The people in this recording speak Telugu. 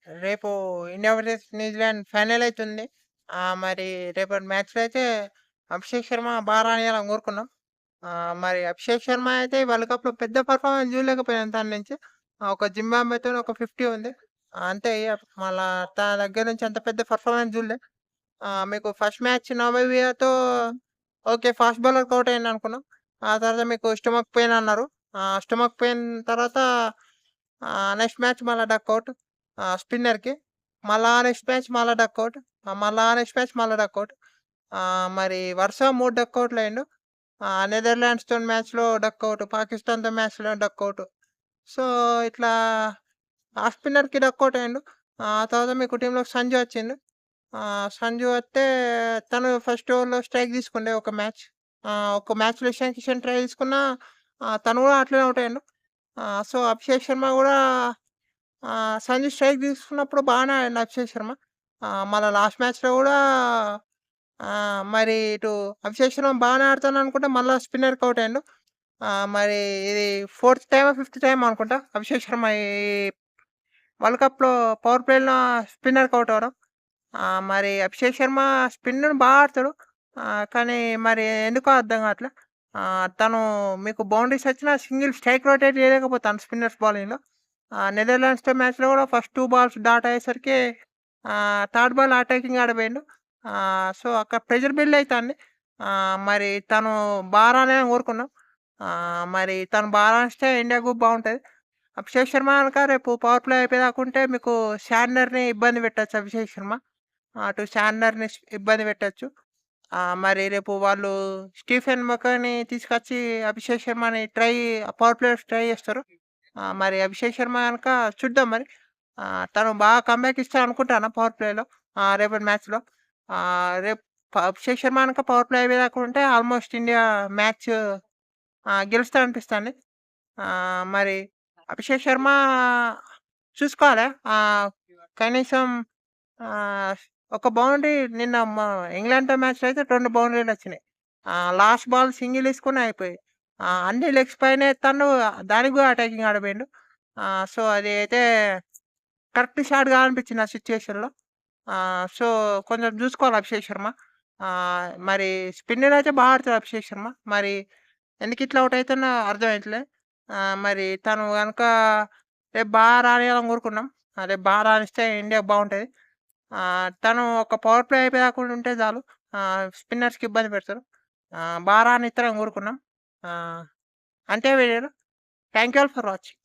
రేపు ఇండియా వర్సెస్ న్యూజిలాండ్ ఫైనల్ అయితుంది. మరి రేపటి మ్యాచ్‌లో అయితే అభిషేక్ శర్మ బాగా ఆడియాలని కోరుకున్నాం. మరి అభిషేక్ శర్మ అయితే వరల్డ్ కప్‌లో పెద్ద పెర్ఫార్మన్స్ చూడలేకపోయాను తన నుంచి. ఒక జింబాబ్వేతోని ఒక 50 ఉంది. అంతే ఇగ మళ్ళా తన దగ్గర నుంచి అంత పెద్ద పెర్ఫార్మన్స్ చూడలే. మీకు ఫస్ట్ మ్యాచ్ నార్వేతో ఓకే. ఫాస్ట్ బౌలర్‌కి ఔట్ అయిండనుకున్నాం. ఆ తర్వాత మీకు స్టొమక్ పెయిన్ అన్నారు. స్టొమక్ పెయిన్ తర్వాత నెక్స్ట్ మ్యాచ్ మళ్ళా డకౌట్ స్పిన్నర్‌కి. మళ్ళా నెక్స్ట్ మ్యాచ్ మళ్ళా డకౌట్. మళ్ళా నెక్స్ట్ మ్యాచ్ మళ్ళా డకౌట్. మరి వరుస 3 డకౌట్‌లయిండు. నెదర్లాండ్స్‌తోని మ్యాచ్‌లో డకౌట్, పాకిస్తాన్‌తో మ్యాచ్‌లో డకౌట్. సో, ఇట్లా ఆఫ్ స్పిన్నర్‌కి డకౌట్ అయిండు. తర్వాత మీకు టీమ్‌లోకి సంజు వచ్చిండు. సంజు వస్తే తను ఫస్ట్ ఓవర్‌లో స్ట్రైక్ తీసుకుండే ఒక మ్యాచ్. ఒక మ్యాచ్‌లో ఇషాన్ కిషన్ ట్రై తీసుకున్నా తను కూడా అట్లనే ఔట్ అయిండు. సో, అభిషేక్ శర్మ గూడా సంజు స్ట్రైక్ తీసుకున్నప్పుడు బాగానే ఆడిండు అభిషేక్ శర్మ. మళ్ళా లాస్ట్ మ్యాచ్‌లో గూడా మరి ఇటు అభిషేక్ శర్మ బాగానే ఆడుతాడనుకుంటే మళ్ళా స్పిన్నర్‌కి ఔట్ అయిండు. మరి ఇది ఫోర్త్ టైమో, ఫిఫ్త్ టైమో అనుకుంటా అభిషేక్ శర్మ ఈ వరల్డ్ కప్‌లో పవర్ ప్లేలో స్పిన్నర్‌కి ఔట్ అవ్వడం. మరి అభిషేక్ శర్మ స్పిన్ బా ఆడతాడు. కానీ మరి ఎందుకో అర్థం కావట్లే. తను మీకు బౌండరీస్ వచ్చినా సింగిల్ స్ట్రైక్ రొటేట్ చేయలేకపోతాను స్పిన్నర్స్ బౌలింగ్‌లో. నెదర్లాండ్స్‌తో మ్యాచ్‌లో కూడా ఫస్ట్ 2 బాల్స్ డాట్ అయ్యేసరికి థర్డ్ బాల్ అటాకింగ్ ఆడ పోయిండు. సో, అక్కడ ప్రెషర్ బిల్డ్ అయితాంది. మరి తను బాగా ఆడాలని కోరుకున్నాం. మరి తను బాగా ఆడిస్తే ఇండియాకు బావుంటది. అభిషేక్ శర్మ గనక రేపు పవర్ ప్లే అయిపోయేదాకా ఉంటే మీకు శార్నర్‌ని ఇబ్బంది పెట్టొచ్చు అభిషేక్ శర్మ. అటు శార్నర్‌ని ఇబ్బంది పెట్టొచ్చు. మరి రేపు వాళ్ళు స్టీఫెన్ మకని తీసుకొచ్చి అభిషేక్ శర్మని పవర్ ప్లేయర్స్ ట్రై చేస్తారు. మరి అభిషేక్ శర్మ గనక చూద్దాం మరి. తను బాగా కమ్‌బ్యాక్ ఇస్తాడనుకుంటాను పవర్ ప్లేలో రేపటి మ్యాచ్‌లో. రేపు అభిషేక్ శర్మ గనక పవర్ ప్లే అయిపోయేదాకా ఉంటే ఆల్‌మోస్ట్ ఇండియా మ్యాచ్ గెలుస్తదనిపిస్తాంది. మరి అభిషేక్ శర్మ చూసుకోవాలె. కనీసం ఆహ్, ఒక బౌండరీ నిన్న ఇంగ్లాండ్‌తో మ్యాచ్‌లో అయితే 2 బౌండరీలొచ్చినాయి. లాస్ట్ బాల్ సింగిల్ తీసుకున్న అయిపోయేది. అన్ని లెగ్స్ పైనే ఎత్తండు. దానికి గూడా అటాకింగ్ ఆడబోయిండు. సో, అది అయితే కరెక్ట్ షాట్ కాదనిపించింది ఆ సిట్యుయేషన్‌లో. సో, కొంచెం చూసుకోవాలి అభిషేక్ శర్మ. మరి స్పిన్నింగ్ అయితే బా ఆడతాడు అభిషేక్ శర్మ. మరి ఎందుకిట్లా ఔట్ అయితుండో అర్థమైతలే. మరి తను గనక రేపు బాగా రాణియాలని కోరుకున్నాం. రేపు బాగా రాణిస్తే ఇండియాకి బావుంటది. తను ఒక పవర్ ప్లే అయిపోయేదాకా ఉంటే చాలు. స్పిన్నర్స్‌కి ఇబ్బంది పెడతారు. బాగా రానిస్తారని కోరుకున్నాం. ఆహ్, అంతే వీడియోలు. Thank you all for watching.